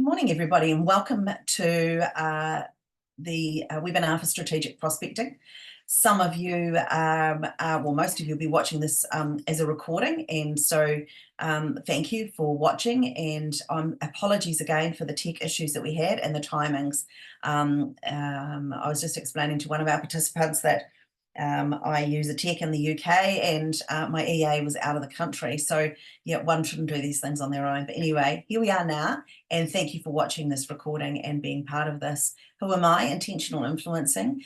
Good morning, everybody, and welcome to the webinar for strategic prospecting. Some of you, well, most of you will be watching this as a recording, and so thank you for watching, and apologies again for the tech issues that we had and the timings. I was just explaining to one of our participants that I use a tech in the UK and my EA was out of the country. So yeah, one shouldn't do these things on their own. But anyway, here we are now. And thank you for watching this recording and being part of this. Who am I? Intentional influencing.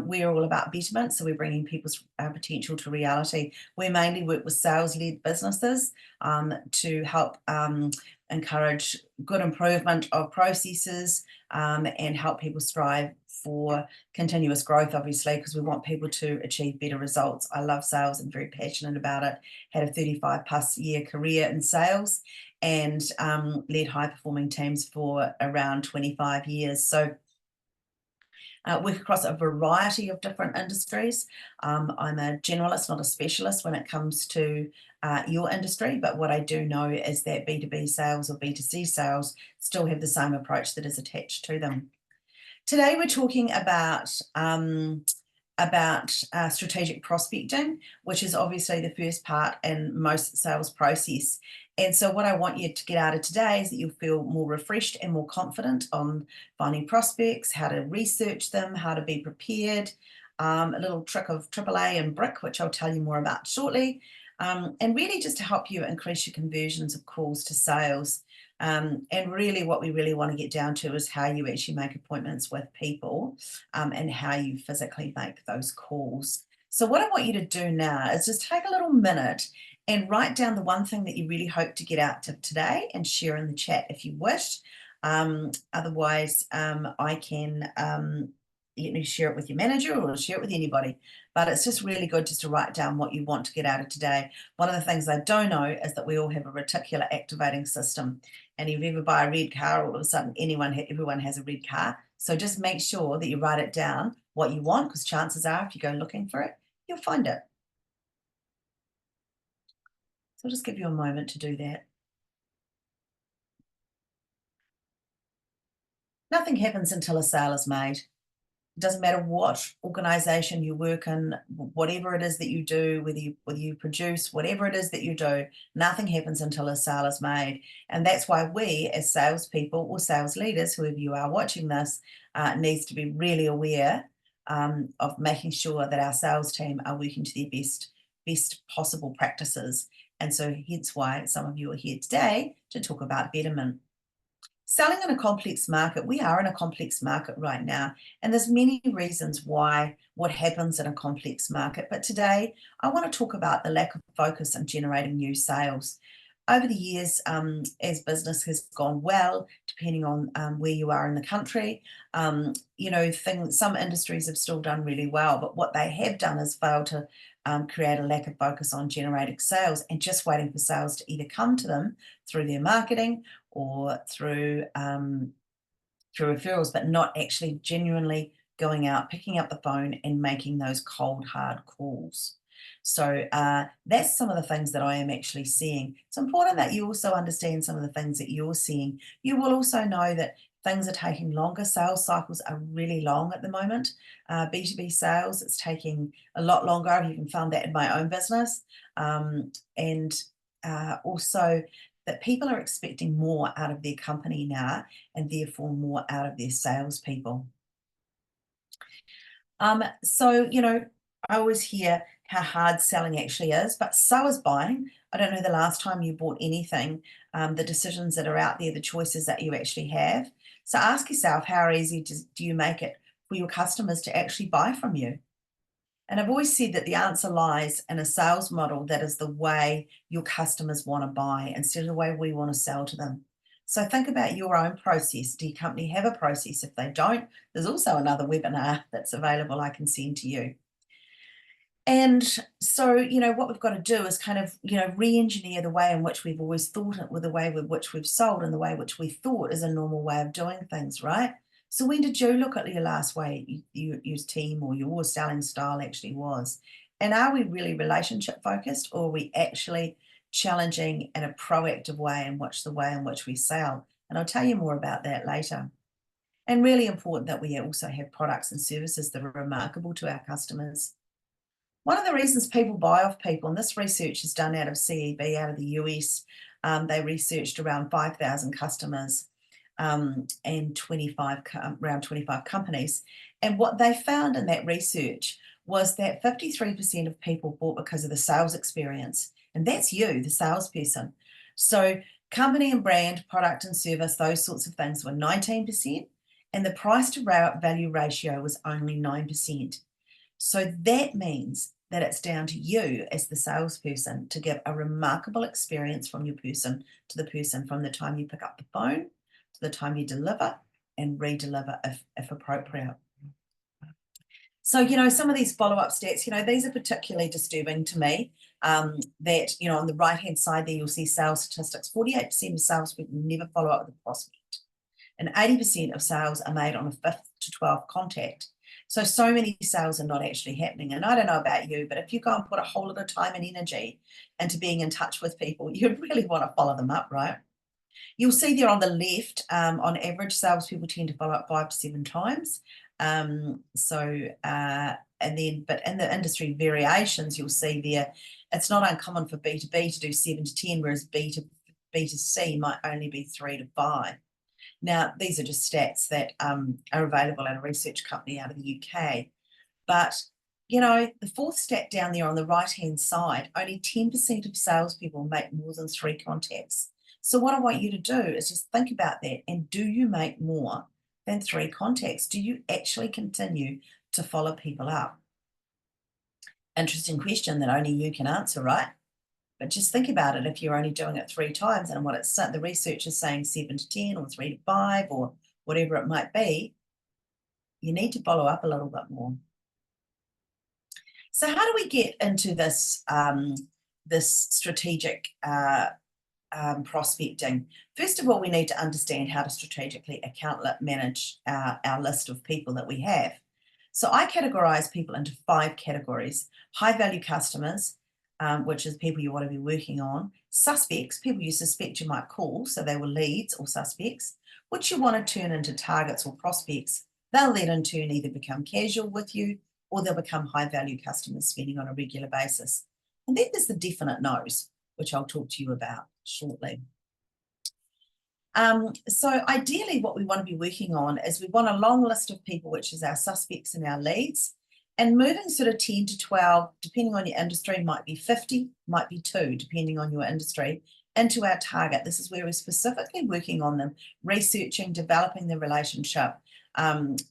We're all about betterment. So we're bringing people's potential to reality. We mainly work with sales-led businesses to help encourage good improvement of processes and help people strive for continuous growth, obviously, because we want people to achieve better results. I love sales. I'm very passionate about it. Had a 35+ year career in sales and led high performing teams for around 25 years. So work across a variety of different industries. I'm a generalist, not a specialist when it comes to your industry, but what I do know is that B2B sales or B2C sales still have the same approach that is attached to them. Today we're talking about strategic prospecting, which is obviously the first part in most sales process. And so what I want you to get out of today is that you'll feel more refreshed and more confident on finding prospects, how to research them, how to be prepared, a little trick of AAA and BRIC, which I'll tell you more about shortly, and really just to help you increase your conversions of calls to sales. And really what we really want to get down to is how you actually make appointments with people and how you physically make those calls. So what I want you to do now is just take a little minute and write down the one thing that you really hope to get out of today and share in the chat if you wish. Otherwise, I can share it with your manager or share it with anybody. But it's just really good just to write down what you want to get out of today. One of the things I don't know is that we all have a reticular activating system. And if you ever buy a red car, all of a sudden everyone has a red car. So just make sure that you write it down, what you want, because chances are if you go looking for it, you'll find it. So I'll just give you a moment to do that. Nothing happens until a sale is made. It doesn't matter what organization you work in, whatever it is that you do, whether you produce, whatever it is that you do, nothing happens until a sale is made. And that's why we as salespeople or sales leaders, whoever you are watching this, needs to be really aware of making sure that our sales team are working to their best possible practices. And so hence why some of you are here today to talk about betterment. Selling in a complex market, we are in a complex market right now, and there's many reasons why what happens in a complex market. But today, I want to talk about the lack of focus on generating new sales. Over the years, as business has gone well, depending on where you are in the country, some industries have still done really well, but what they have done is failed to create a lack of focus on generating sales and just waiting for sales to either come to them through their marketing or through referrals, but not actually genuinely going out, picking up the phone and making those cold, hard calls. So that's some of the things that I am actually seeing. It's important that you also understand some of the things that you're seeing. You will also know that things are taking longer. Sales cycles are really long at the moment. B2B sales, it's taking a lot longer. I've even found that in my own business. And also that people are expecting more out of their company now and therefore more out of their salespeople. So, I always hear how hard selling actually is, but so is buying. I don't know the last time you bought anything, the decisions that are out there, the choices that you actually have. So ask yourself, how easy do you make it for your customers to actually buy from you? And I've always said that the answer lies in a sales model that is the way your customers want to buy instead of the way we want to sell to them. So think about your own process. Do your company have a process? If they don't, there's also another webinar that's available I can send to you. And so, what we've got to do is kind of, re-engineer the way in which we've always thought it with the way with which we've sold and the way which we thought is a normal way of doing things, right? So when did you look at your last way your team or your selling style actually was? And are we really relationship focused, or are we actually challenging in a proactive way in which we sell? And I'll tell you more about that later. And really important that we also have products and services that are remarkable to our customers. One of the reasons people buy off people, and this research is done out of CEB, out of the US, they researched around 5,000 customers and around 25 companies. And what they found in that research was that 53% of people bought because of the sales experience. And that's you, the salesperson. So company and brand, product and service, those sorts of things were 19%. And the price to value ratio was only 9%. So that means that it's down to you as the salesperson to give a remarkable experience from your person to the person from the time you pick up the phone to the time you deliver and redeliver if appropriate. So, some of these follow-up stats, these are particularly disturbing to me, that, on the right-hand side there, you'll see sales statistics. 48% of salespeople never follow up with a prospect, and 80% of sales are made on a 5th to 12th contact. So many sales are not actually happening. And I don't know about you, but if you go and put a whole lot of time and energy into being in touch with people, you really want to follow them up, right? You'll see there on the left, on average, salespeople tend to follow up 5 to 7 times. But in the industry variations, you'll see there, it's not uncommon for B2B to do 7 to 10, whereas B2C might only be 3 to 5. Now, these are just stats that are available at a research company out of the UK. But, the fourth stat down there on the right-hand side, only 10% of salespeople make more than 3 contacts. So what I want you to do is just think about that. And do you make more than 3 contacts? Do you actually continue to follow people up? Interesting question that only you can answer, right? But just think about it. If you're only doing it 3 times, and the research is saying 7 to 10 or 3 to 5 or whatever it might be, you need to follow up a little bit more. So how do we get into this strategic prospecting? First of all, we need to understand how to strategically account manage our list of people that we have. So I categorize people into 5 categories: high-value customers, which is people you want to be working on; suspects, people you suspect you might call, so they were leads or suspects, which you want to turn into targets or prospects. They'll then in turn either become casual with you or they'll become high-value customers spending on a regular basis. And then there's the definite no's, which I'll talk to you about shortly. So ideally what we want to be working on is we want a long list of people, which is our suspects and our leads, and moving sort of 10 to 12, depending on your industry, might be 50, might be 2, depending on your industry, into our target. This is where we're specifically working on them, researching, developing the relationship, and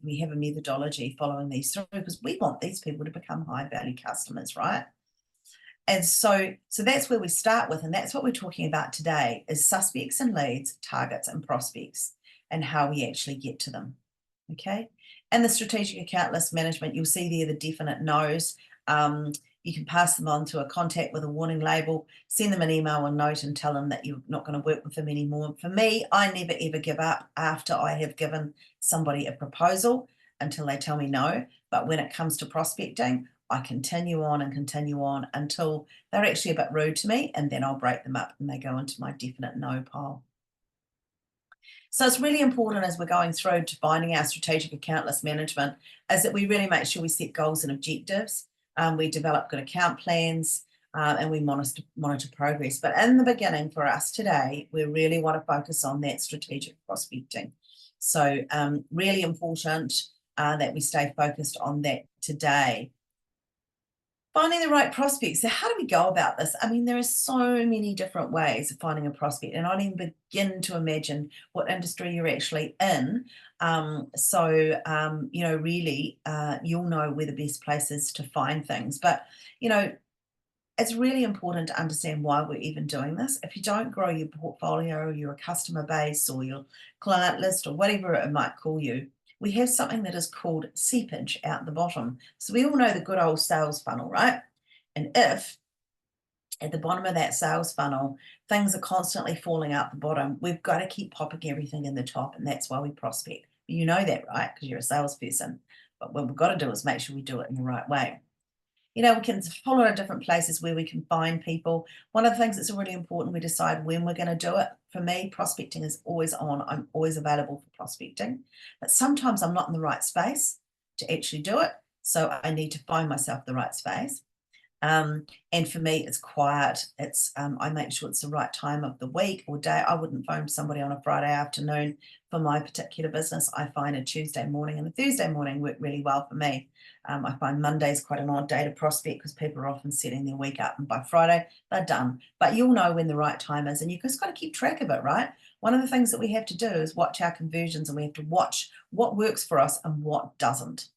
we have a methodology following these through, because we want these people to become high-value customers, right? And so that's where we start with, and that's what we're talking about today, is suspects and leads, targets and prospects, and how we actually get to them, okay? And the strategic account list management, you'll see there the definite no's. You can pass them on to a contact with a warning label, send them an email or note and tell them that you're not going to work with them anymore. For me, I never ever give up after I have given somebody a proposal until they tell me no. But when it comes to prospecting, I continue on until they're actually a bit rude to me, and then I'll break them up and they go into my definite no pile. So it's really important as we're going through defining our strategic account list management is that we really make sure we set goals and objectives. We develop good account plans, and we monitor progress. But in the beginning for us today, we really want to focus on that strategic prospecting. So really important that we stay focused on that today. Finding the right prospects. So how do we go about this? I mean, there are so many different ways of finding a prospect, and I don't even begin to imagine what industry you're actually in. Really, you'll know where the best place is to find things. But, it's really important to understand why we're even doing this. If you don't grow your portfolio or your customer base or your client list or whatever it might call you, we have something that is called seepage out the bottom. So we all know the good old sales funnel, right? And if at the bottom of that sales funnel, things are constantly falling out the bottom, we've got to keep popping everything in the top, and that's why we prospect. You know that, right? Because you're a salesperson. But what we've got to do is make sure we do it in the right way. You know, we can, there's a whole lot of different places where we can find people. One of the things that's really important, we decide when we're going to do it. For me, prospecting is always on. I'm always available for prospecting, but sometimes I'm not in the right space to actually do it. So I need to find myself the right space. And for me, it's quiet. It's I make sure it's the right time of the week or day. I wouldn't phone somebody on a Friday afternoon for my particular business. I find a Tuesday morning and a Thursday morning work really well for me. I find Monday's quite an odd day to prospect because people are often setting their week up, and by Friday they're done. But you'll know when the right time is, and you've just got to keep track of it, right? One of the things that we have to do is watch our conversions, and we have to watch what works for us and what doesn't.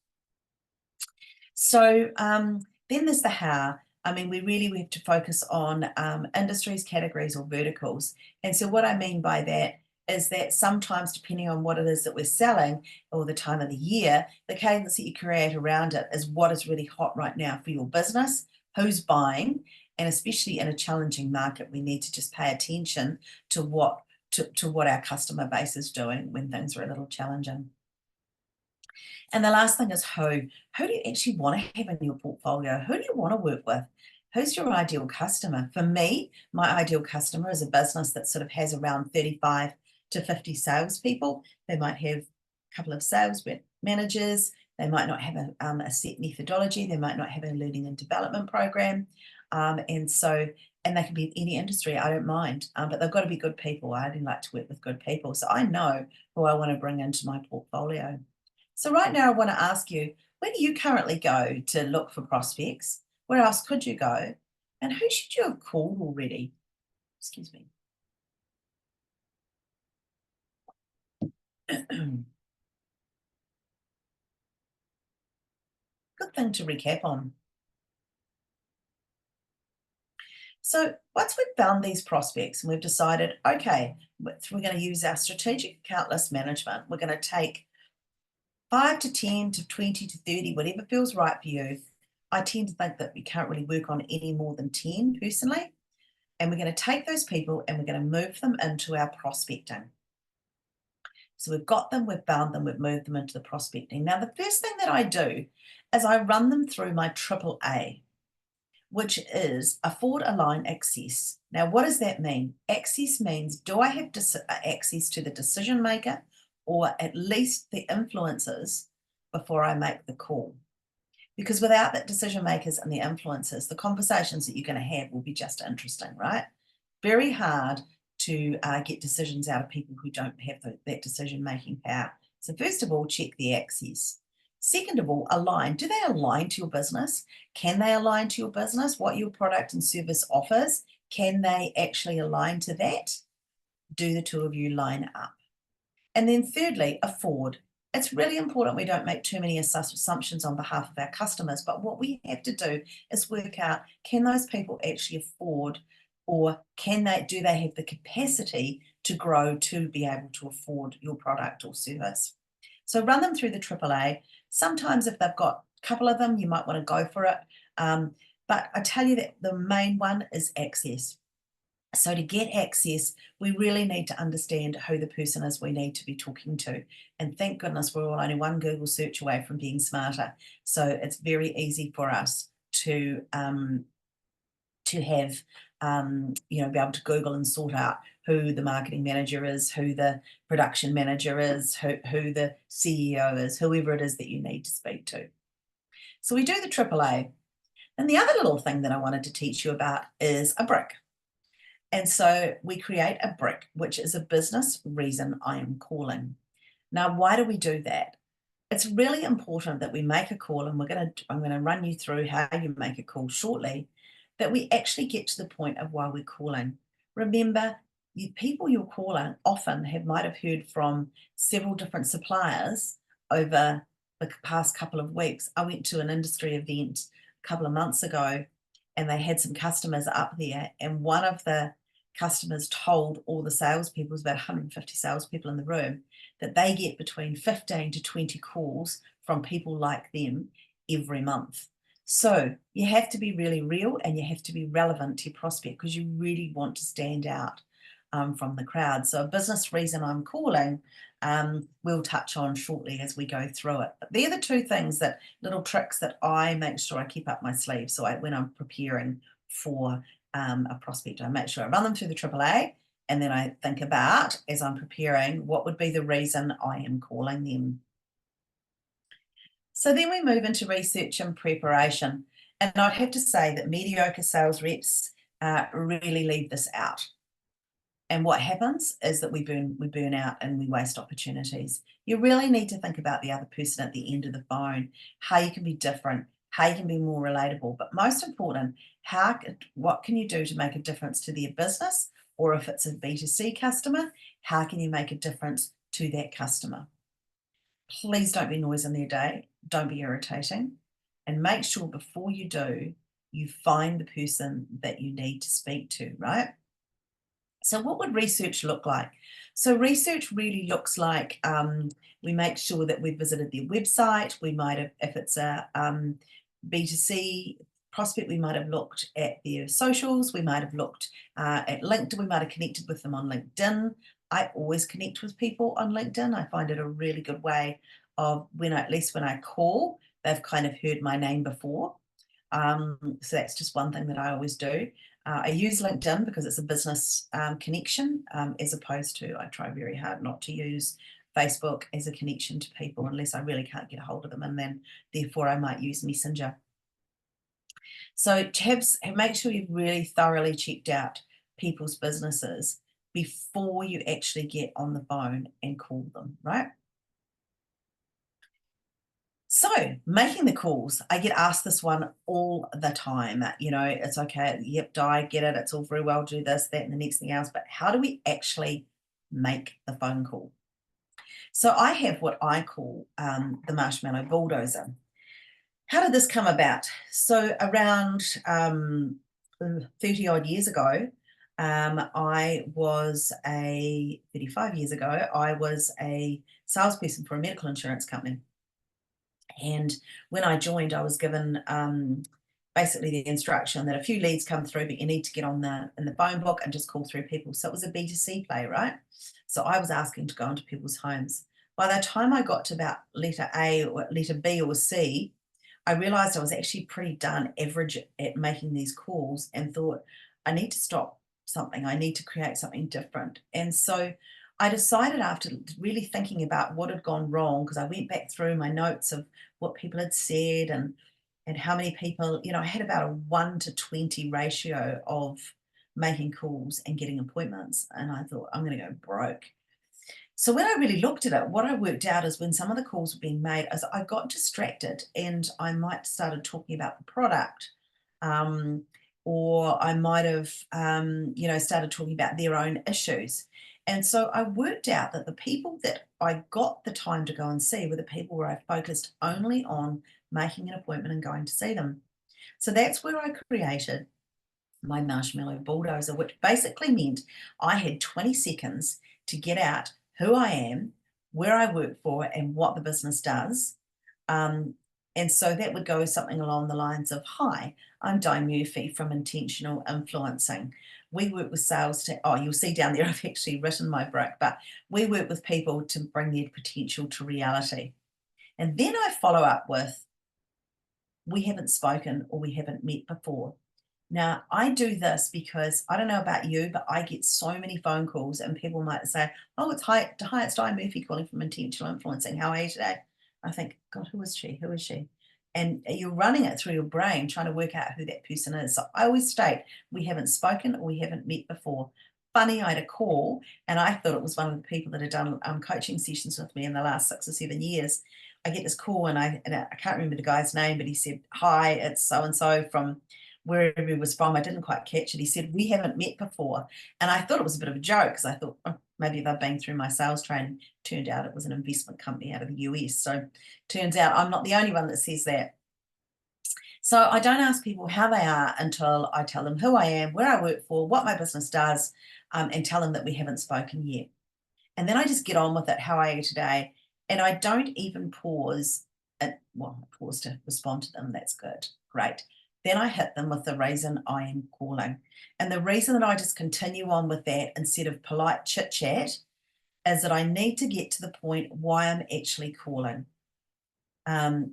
So then there's the how. I mean, we have to focus on industries, categories, or verticals. And so what I mean by that is that sometimes, depending on what it is that we're selling or the time of the year, the cadence that you create around it is what is really hot right now for your business, who's buying, and especially in a challenging market, we need to just pay attention to what our customer base is doing when things are a little challenging. And the last thing is who. Who do you actually want to have in your portfolio? Who do you want to work with? Who's your ideal customer? For me, my ideal customer is a business that sort of has around 35 to 50 salespeople. They might have a couple of sales managers. They might not have a set methodology. They might not have a learning and development program. And they can be in any industry. I don't mind, but they've got to be good people. I only like to work with good people. So I know who I want to bring into my portfolio. So right now I want to ask you, where do you currently go to look for prospects? Where else could you go? And who should you have called already? Excuse me. Good thing to recap on. So once we've found these prospects and we've decided, okay, we're going to use our strategic account list management, we're going to take 5 to 10 to 20 to 30, whatever feels right for you. I tend to think that we can't really work on any more than 10 personally. And we're going to take those people and we're going to move them into our prospecting. So we've got them, we've found them, we've moved them into the prospecting. Now, the first thing that I do is I run them through my AAA, which is a forward align access. Now, what does that mean? Access means, do I have access to the decision maker or at least the influencers before I make the call? Because without the decision makers and the influencers, the conversations that you're going to have will be just interesting, right? Very hard to get decisions out of people who don't have that decision-making power. So first of all, check the access. Second of all, align. Do they align to your business? Can they align to your business? What your product and service offers? Can they actually align to that? Do the two of you line up? And then thirdly, afford. It's really important we don't make too many assumptions on behalf of our customers, but what we have to do is work out, can those people actually afford, or do they have the capacity to grow to be able to afford your product or service? So run them through the AAA. Sometimes if they've got a couple of them, you might want to go for it. But I tell you that the main one is access. So to get access, we really need to understand who the person is we need to be talking to. And thank goodness we're all only one Google search away from being smarter. So it's very easy for us to have, be able to Google and sort out who the marketing manager is, who the production manager is, who the CEO is, whoever it is that you need to speak to. So we do the AAA. And the other little thing that I wanted to teach you about is a brick. And so we create a brick, which is a business reason I am calling. Now, why do we do that? It's really important that we make a call, and I'm going to run you through how you make a call shortly, that we actually get to the point of why we're calling. Remember, people you're calling often might have heard from several different suppliers over the past couple of weeks. I went to an industry event a couple of months ago, and they had some customers up there, and one of the customers told all the salespeople, there's about 150 salespeople in the room, that they get between 15 to 20 calls from people like them every month. So you have to be really real and you have to be relevant to your prospect because you really want to stand out. from the crowd. So a business reason I'm calling, we'll touch on shortly as we go through it. But they're the two things, that little tricks that I make sure I keep up my sleeve. So when I'm preparing for a prospect, I make sure I run them through the AAA, and then I think about, as I'm preparing, what would be the reason I am calling them. So then we move into research and preparation. And I'd have to say that mediocre sales reps really leave this out. And what happens is that we burn out and we waste opportunities. You really need to think about the other person at the end of the phone, how you can be different, how you can be more relatable, but most important, what can you do to make a difference to their business? Or if it's a B2C customer, how can you make a difference to that customer? Please don't be noise in their day. Don't be irritating. And make sure before you do, you find the person that you need to speak to, right? So what would research look like? So research really looks like we make sure that we've visited their website. We might have, if it's a B2C prospect, we might have looked at their socials. We might have looked at LinkedIn. We might have connected with them on LinkedIn. I always connect with people on LinkedIn. I find it a really good way of at least when I call, they've kind of heard my name before. So that's just one thing that I always do. I use LinkedIn because it's a business connection, as opposed to, I try very hard not to use Facebook as a connection to people unless I really can't get a hold of them, and then therefore I might use Messenger. So make sure you've really thoroughly checked out people's businesses before you actually get on the phone and call them, right? So making the calls, I get asked this one all the time. It's okay. Yep, I get it. It's all very well, do this, that, and the next thing else. But how do we actually make the phone call? So I have what I call the marshmallow bulldozer. How did this come about? So around 30 odd years ago, 35 years ago, I was a salesperson for a medical insurance company. And when I joined, I was given basically the instruction that a few leads come through, but you need to get in the phone book and just call through people. So it was a B2C play, right? So I was asking to go into people's homes. By the time I got to about letter A or letter B or C, I realized I was actually pretty darn average at making these calls, and thought, I need to stop something. I need to create something different. And so I decided, after really thinking about what had gone wrong, because I went back through my notes of what people had said and how many people, I had about a 1 to 20 ratio of making calls and getting appointments. And I thought, I'm going to go broke. So when I really looked at it, what I worked out is, when some of the calls were being made, as I got distracted, and I might started talking about the product, or I might have, started talking about their own issues. And so I worked out that the people that I got the time to go and see were the people where I focused only on making an appointment and going to see them. So that's where I created my marshmallow bulldozer, which basically meant I had 20 seconds to get out who I am, where I work for, and what the business does. And so that would go something along the lines of, hi, I'm Di Murphy from Intentional Influencing. We work with sales you'll see down there, I've actually written my book, but we work with people to bring their potential to reality. And then I follow up with, we haven't spoken or we haven't met before. Now, I do this because, I don't know about you, but I get so many phone calls, and people might say, oh, it's Di Murphy calling from Intentional Influencing. How are you today? I think, God, who is she? Who is she? And you're running it through your brain, trying to work out who that person is. So I always state, we haven't spoken or we haven't met before. Funny, I had a call, and I thought it was one of the people that had done coaching sessions with me in the last 6 or 7 years. I get this call, and I can't remember the guy's name, but he said, hi, it's so-and-so from wherever he was from. I didn't quite catch it. He said, we haven't met before. And I thought it was a bit of a joke, because I thought, oh, maybe they've been through my sales training. Turned out it was an investment company out of the US. So turns out I'm not the only one that says that. So I don't ask people how they are until I tell them who I am, where I work for, what my business does, and tell them that we haven't spoken yet. And then I just get on with it. How are you today? And I don't even pause. Pause to respond to them. That's good. Great. Then I hit them with the reason I am calling. And the reason that I just continue on with that instead of polite chit chat is that I need to get to the point why I'm actually calling.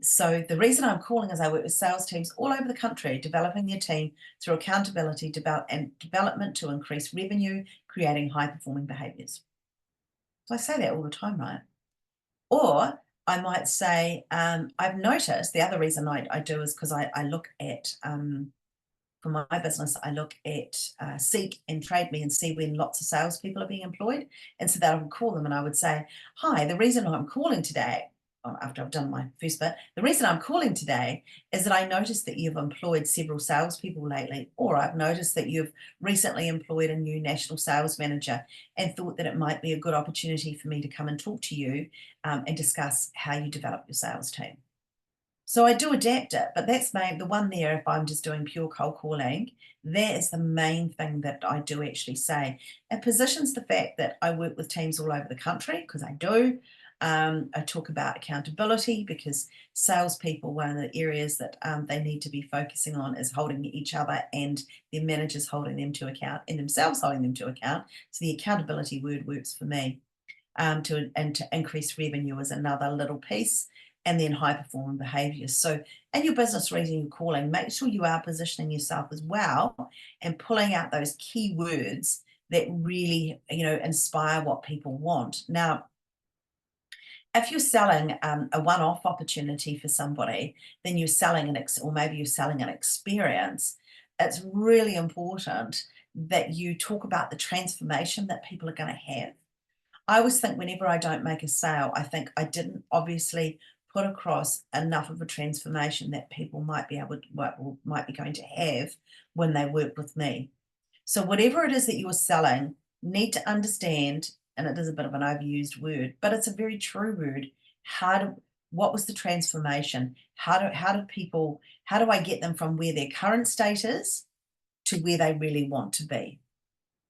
So the reason I'm calling is I work with sales teams all over the country, developing their team through accountability and development to increase revenue, creating high performing behaviors. So I say that all the time, right? Or I might say, I've noticed the other reason I do is because I look at for my business, I look at Seek and Trade Me and see when lots of salespeople are being employed. And so that I would call them and I would say, hi, the reason I'm calling today, after I've done my first bit, the reason I'm calling today is that I noticed that you've employed several salespeople lately, or I've noticed that you've recently employed a new national sales manager and thought that it might be a good opportunity for me to come and talk to you and discuss how you develop your sales team. So I do adapt it, but that's the one there. If I'm just doing pure cold calling, that is the main thing that I do actually say. It positions the fact that I work with teams all over the country, because I do. I talk about accountability because salespeople, one of the areas that they need to be focusing on is holding each other and their managers holding them to account and themselves holding them to account. So the accountability word works for me. To increase revenue is another little piece, and then high performing behaviors. So in your business reason you're calling, make sure you are positioning yourself as well and pulling out those key words that really, inspire what people want. Now, if you're selling a one-off opportunity for somebody, then you're selling or maybe you're selling an experience. It's really important that you talk about the transformation that people are going to have. I always think whenever I don't make a sale, I think I didn't obviously put across enough of a transformation that people might be might be going to have when they work with me. So whatever it is that you're selling, need to understand, and it is a bit of an overused word, but it's a very true word. What was the transformation? How do I get them from where their current state is to where they really want to be?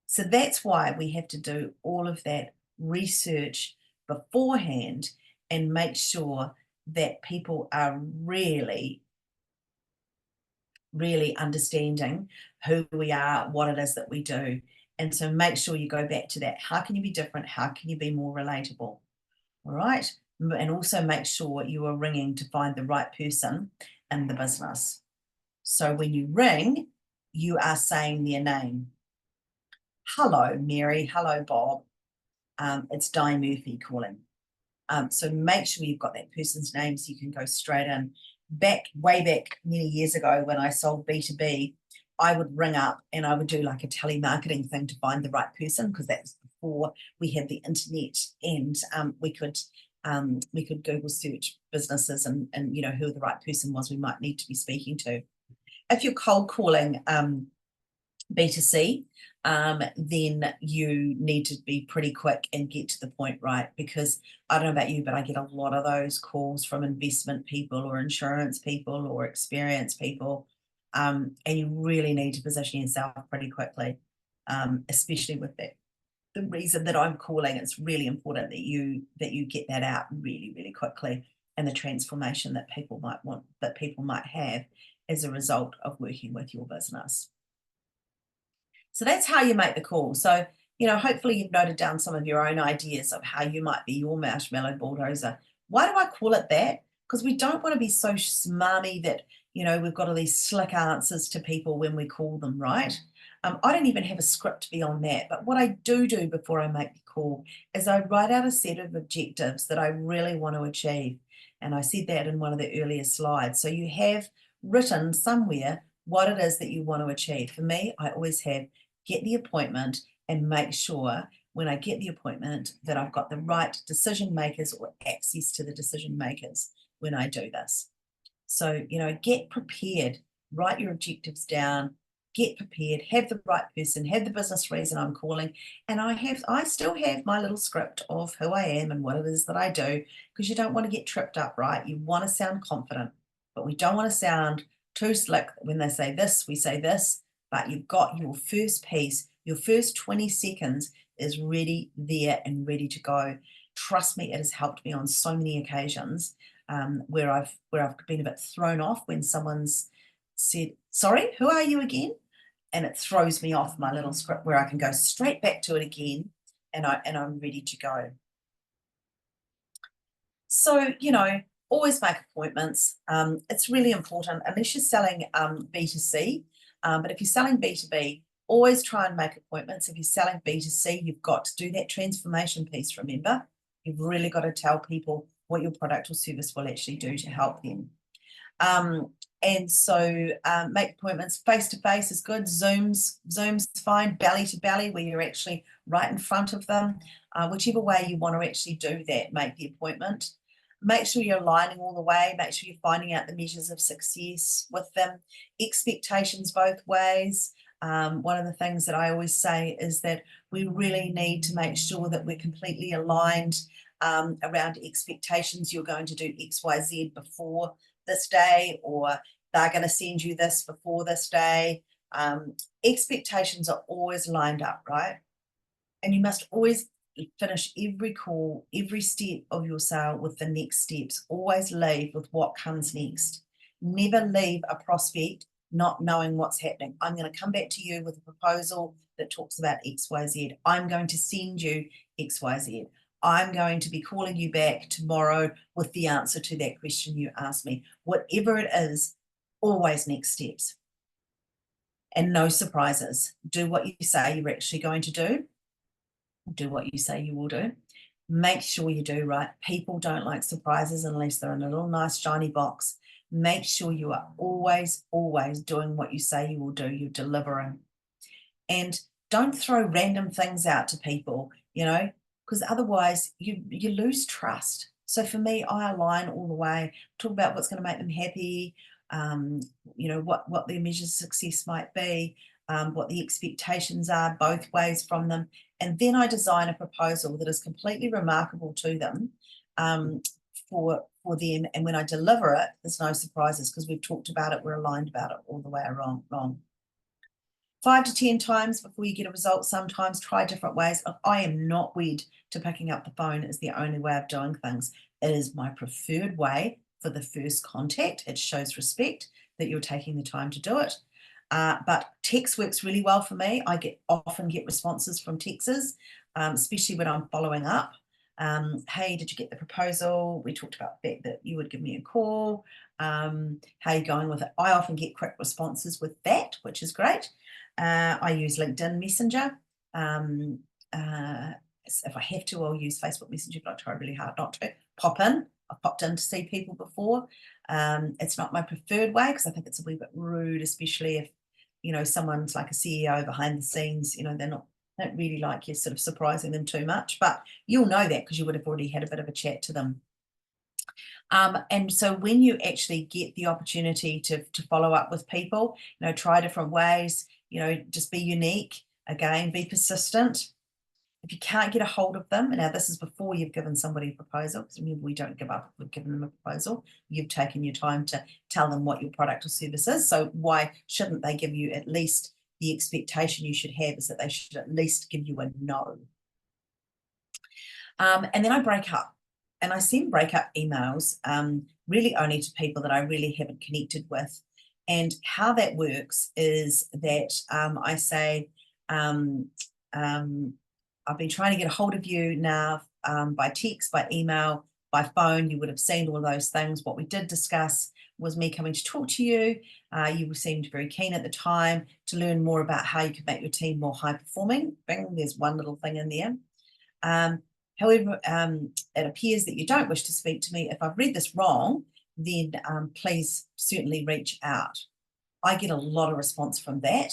So that's why we have to do all of that research beforehand and make sure that people are really, really understanding who we are, what it is that we do. And so make sure you go back to that. How can you be different? How can you be more relatable? All right. And also make sure you are ringing to find the right person in the business. So when you ring, you are saying their name. Hello, Mary. Hello, Bob. It's Di Murphy calling. So make sure you've got that person's name so you can go straight in. Way back many years ago when I sold B2B, I would ring up and I would do like a telemarketing thing to find the right person, because that was before we had the internet, and we could Google search businesses and who the right person was we might need to be speaking to. If you're cold calling B2C, then you need to be pretty quick and get to the point, right? Because I don't know about you, but I get a lot of those calls from investment people or insurance people or experienced people. And you really need to position yourself pretty quickly, especially with that. The reason that I'm calling, it's really important that you get that out really, really quickly, and the transformation that people might have as a result of working with your business. So that's how you make the call. So, hopefully you've noted down some of your own ideas of how you might be your marshmallow bulldozer. Why do I call it that? Because we don't want to be so smarmy that, we've got all these slick answers to people when we call them, right? I don't even have a script beyond that. But what I do before I make the call is I write out a set of objectives that I really want to achieve. And I said that in one of the earlier slides. So you have written somewhere what it is that you want to achieve. For me, I always have get the appointment and make sure when I get the appointment that I've got the right decision makers or access to the decision makers when I do this. So, get prepared, write your objectives down, get prepared, have the right person, have the business reason I'm calling. And I still have my little script of who I am and what it is that I do, because you don't want to get tripped up, right? You want to sound confident, but we don't want to sound too slick. When they say this, we say this, but you've got your first piece, your first 20 seconds is ready there and ready to go. Trust me, it has helped me on so many occasions where I've been a bit thrown off when someone's said, sorry, who are you again? And it throws me off my little script where I can go straight back to it again, and I'm ready to go. So, always make appointments. It's really important, unless you're selling B2C. But if you're selling B2B, always try and make appointments. If you're selling B2C, you've got to do that transformation piece, remember? You've really got to tell people what your product or service will actually do to help them. And so make appointments face to face is good. Zoom's fine. Belly to belly, where you're actually right in front of them. Whichever way you want to actually do that, make the appointment. Make sure you're aligning all the way. Make sure you're finding out the measures of success with them. Expectations both ways. One of the things that I always say is that we really need to make sure that we're completely aligned around expectations. You're going to do X, Y, Z before this day, or they're going to send you this before this day. Expectations are always lined up, right? And you must always finish every call, every step of your sale with the next steps. Always leave with what comes next. Never leave a prospect not knowing what's happening. I'm going to come back to you with a proposal that talks about XYZ. I'm going to send you XYZ. I'm going to be calling you back tomorrow with the answer to that question you asked me. Whatever it is, always next steps. And no surprises. Do what you say you're actually going to do. Do what you say you will do. Make sure you do, right? People don't like surprises unless they're in a little nice shiny box. Make sure you are always, always doing what you say you will do. You're delivering. And don't throw random things out to people, because otherwise you lose trust. So for me, I align all the way, talk about what's going to make them happy, what their measures of success might be, what the expectations are both ways from them. And then I design a proposal that is completely remarkable to them for them. And when I deliver it, there's no surprises because we've talked about it, we're aligned about it all the way along. 5 to 10 times before you get a result. Sometimes try different ways. I am not wed to picking up the phone as the only way of doing things. It is my preferred way for the first contact. It shows respect that you're taking the time to do it. But text works really well for me. I often get responses from texters, especially when I'm following up. Hey, did you get the proposal? We talked about the fact that you would give me a call. How are you going with it? I often get quick responses with that, which is great. I use LinkedIn Messenger. If I have to, I'll use Facebook Messenger, but I try really hard not to. Pop in. I've popped in to see people before. It's not my preferred way because I think it's a wee bit rude, especially if, someone's like a CEO behind the scenes, don't really like you sort of surprising them too much, but you'll know that because you would have already had a bit of a chat to them. And so when you actually get the opportunity to follow up with people, try different ways, just be unique, again, be persistent. If you can't get a hold of them, now this is before you've given somebody a proposal, because remember, we don't give up if we've given them a proposal. You've taken your time to tell them what your product or service is. So why shouldn't they give you at least the expectation you should have is that they should at least give you a no. And then I break up. And I send breakup emails really only to people that I really haven't connected with. And how that works is that I say, I've been trying to get a hold of you now by text, by email, by phone. You would have seen all those things. What we did discuss was me coming to talk to you. You seemed very keen at the time to learn more about how you could make your team more high performing. Bing, there's one little thing in there. However, it appears that you don't wish to speak to me. If I've read this wrong, then please certainly reach out. I get a lot of response from that.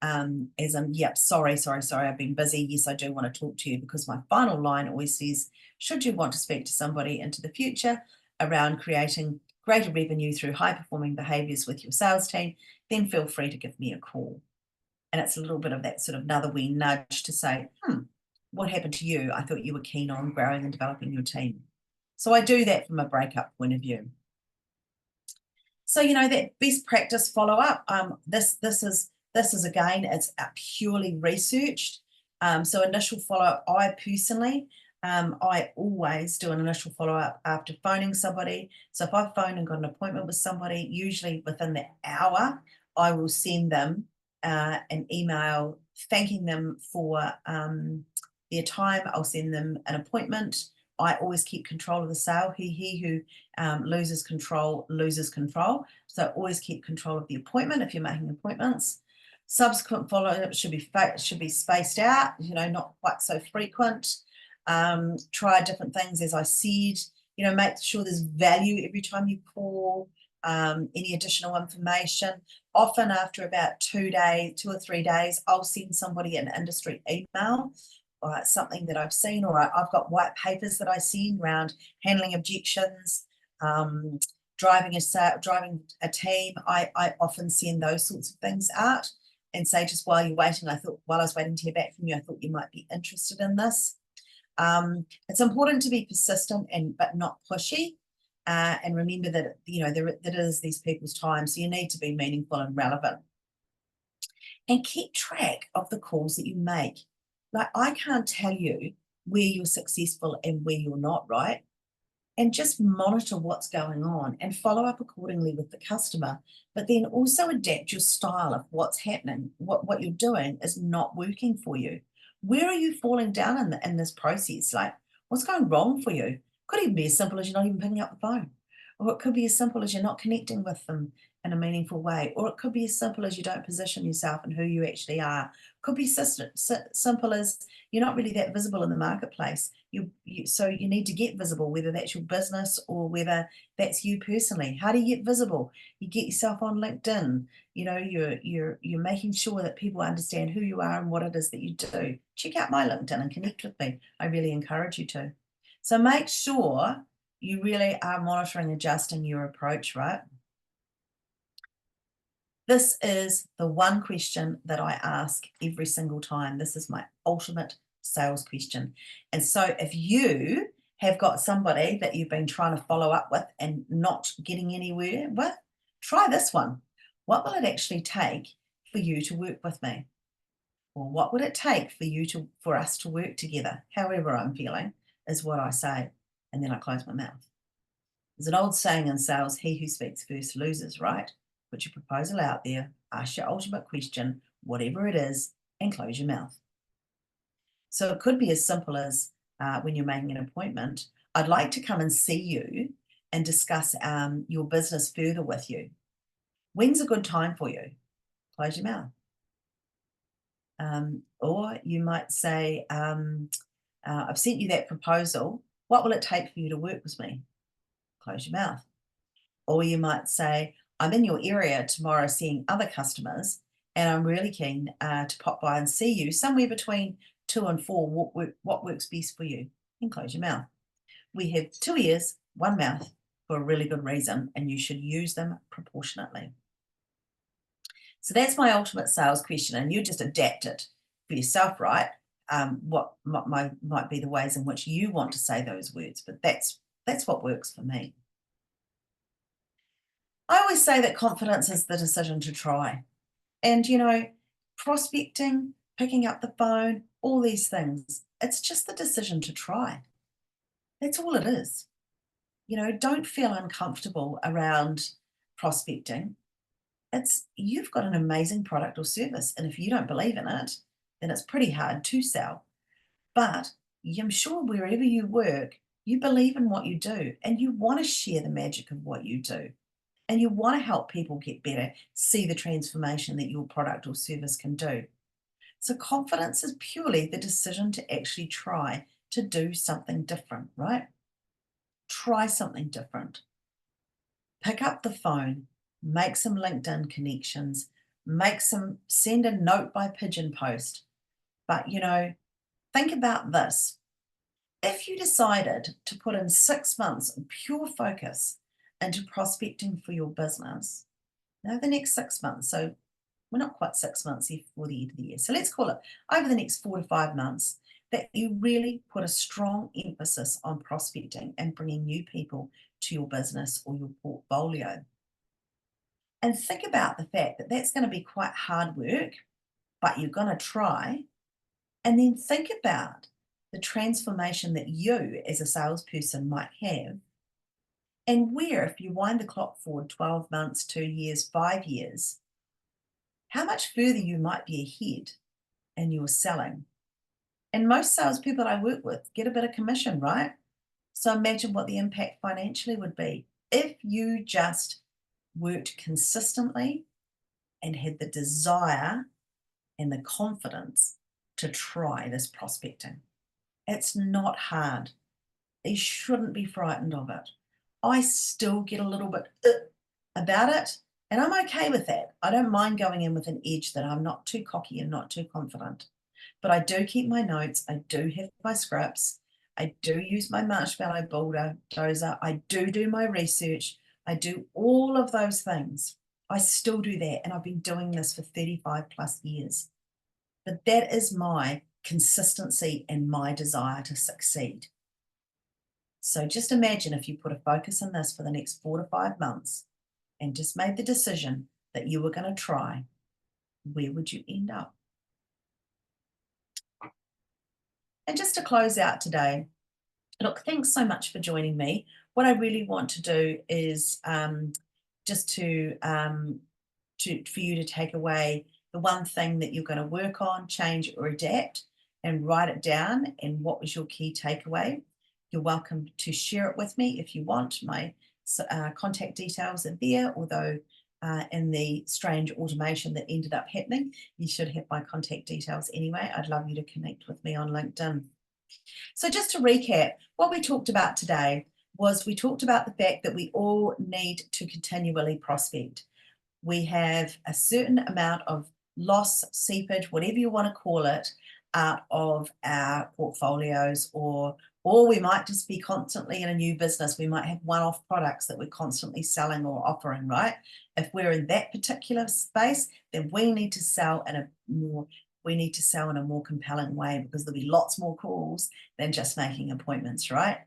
As in, yep, sorry, I've been busy. Yes, I do want to talk to you, because my final line always says, should you want to speak to somebody into the future around creating greater revenue through high-performing behaviours with your sales team, then feel free to give me a call. And it's a little bit of that sort of another wee nudge to say, what happened to you? I thought you were keen on growing and developing your team. So I do that from a breakup point of view. So, that best practice follow-up, this is again, it's purely researched. So initial follow-up, I personally I always do an initial follow-up after phoning somebody. So if I've phoned and got an appointment with somebody, usually within the hour, I will send them an email thanking them for their time. I'll send them an appointment. I always keep control of the sale. He who loses control loses control. So always keep control of the appointment if you're making appointments. Subsequent follow-up should be spaced out, not quite so frequent. Try different things, as I said. Make sure there's value every time you call. Any additional information. Often after about 2 or 3 days, I'll send somebody an industry email, or something that I've seen, or I've got white papers that I send around handling objections, driving a team. I often send those sorts of things out and say, just while you're waiting, while I was waiting to hear back from you, I thought you might be interested in this. It's important to be persistent but not pushy, and remember that that is these people's time, so you need to be meaningful and relevant. And keep track of the calls that you make. Like, I can't tell you where you're successful and where you're not, right? And just monitor what's going on and follow up accordingly with the customer, but then also adapt your style of what's happening. What you're doing is not working for you. Where are you falling down in this process? Like, what's going wrong for you? Could even be as simple as you're not even picking up the phone, or it could be as simple as you're not connecting with them in a meaningful way, or it could be as simple as you don't position yourself and who you actually are. Could be simple as you're not really that visible in the marketplace. So you need to get visible, whether that's your business or whether that's you personally. How do you get visible? You get yourself on LinkedIn. You're making sure that people understand who you are and what it is that you do. Check out my LinkedIn and connect with me. I really encourage you to. So make sure you really are monitoring, adjusting your approach, right? This is the one question that I ask every single time. This is my ultimate sales question. And so if you have got somebody that you've been trying to follow up with and not getting anywhere with, try this one. What will it actually take for you to work with me? Or what would it take for us to work together? However I'm feeling is what I say. And then I close my mouth. There's an old saying in sales, he who speaks first loses, right? Put your proposal out there, ask your ultimate question, whatever it is, and close your mouth. So it could be as simple as when you're making an appointment, I'd like to come and see you and discuss your business further with you. When's a good time for you? Close your mouth. Or you might say, I've sent you that proposal. What will it take for you to work with me? Close your mouth. Or you might say, I'm in your area tomorrow seeing other customers, and I'm really keen to pop by and see you somewhere between 2 and 4. What works best for you? And close your mouth. We have 2 ears, 1 mouth for a really good reason, and you should use them proportionately. So that's my ultimate sales question, and you just adapt it for yourself, right? What might be the ways in which you want to say those words, but that's what works for me. I always say that confidence is the decision to try. And, prospecting, picking up the phone, all these things, it's just the decision to try. That's all it is. Don't feel uncomfortable around prospecting. You've got an amazing product or service, and if you don't believe in it, then it's pretty hard to sell. But I'm sure wherever you work, you believe in what you do and you want to share the magic of what you do. And you want to help people get better, see the transformation that your product or service can do. So confidence is purely the decision to actually try to do something different, right? Try something different. Pick up the phone, make some LinkedIn connections, send a note by pigeon post. But, think about this. If you decided to put in 6 months of pure focus into prospecting for your business, now the next 6 months, so we're not quite 6 months before the end of the year. So let's call it over the next 4 to 5 months that you really put a strong emphasis on prospecting and bringing new people to your business or your portfolio. And think about the fact that that's going to be quite hard work, but you're going to try. And then think about the transformation that you as a salesperson might have, and where, if you wind the clock forward 12 months, 2 years, 5 years, how much further you might be ahead in your selling. And most salespeople I work with get a bit of commission, right? So imagine what the impact financially would be if you just worked consistently and had the desire and the confidence to try this prospecting. It's not hard. You shouldn't be frightened of it. I still get a little bit about it, and I'm okay with that. I don't mind going in with an edge that I'm not too cocky and not too confident. But I do keep my notes. I do have my scripts. I do use my marshmallow bulldozer. I do my research. I do all of those things. I still do that, and I've been doing this for 35 plus years. But that is my consistency and my desire to succeed. So just imagine if you put a focus on this for the next 4 to 5 months and just made the decision that you were going to try, where would you end up? And just to close out today, look, thanks so much for joining me. What I really want to do is just for you to take away the one thing that you're going to work on, change or adapt, and write it down. And what was your key takeaway? You're welcome to share it with me if you want. My contact details are there, although in the strange automation that ended up happening, you should have my contact details anyway. I'd love you to connect with me on LinkedIn. So just to recap, what we talked about today was we talked about the fact that we all need to continually prospect. We have a certain amount of loss, seepage, whatever you want to call it, out of our portfolios, or we might just be constantly in a new business. We might have one-off products that we're constantly selling or offering, right? If we're in that particular space, then we need to sell in a more compelling way, because there'll be lots more calls than just making appointments, right?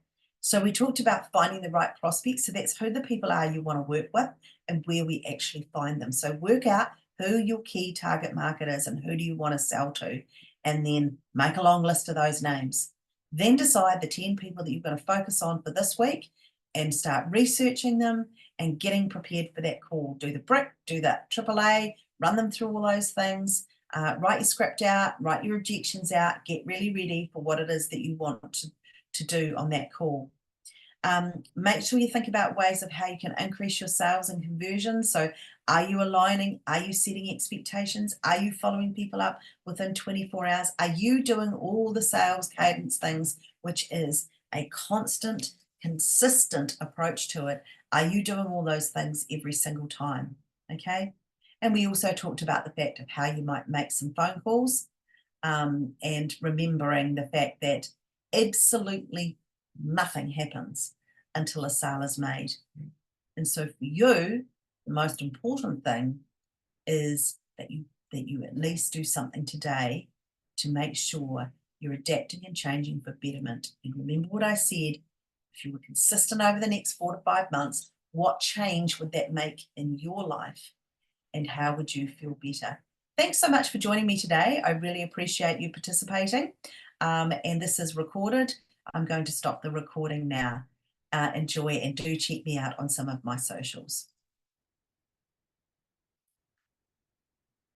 So we talked about finding the right prospects. So that's who the people are you want to work with and where we actually find them. So work out who your key target market is and who do you want to sell to, and then make a long list of those names. Then decide the 10 people that you're going to focus on for this week and start researching them and getting prepared for that call. Do the brick, do that AAA, run them through all those things. Write your script out, write your objections out, get really ready for what it is that you want to do on that call. Make sure you think about ways of how you can increase your sales and conversions. So are you aligning? Are you setting expectations? Are you following people up within 24 hours? Are you doing all the sales cadence things, which is a constant, consistent approach to it? Are you doing all those things every single time? Okay. And we also talked about the fact of how you might make some phone calls, and remembering the fact that absolutely nothing happens until a sale is made. And so for you, the most important thing is that you at least do something today to make sure you're adapting and changing for betterment. And remember what I said, if you were consistent over the next 4 to 5 months, what change would that make in your life? And how would you feel better? Thanks so much for joining me today. I really appreciate you participating. And this is recorded. I'm going to stop the recording now. Enjoy, and do check me out on some of my socials.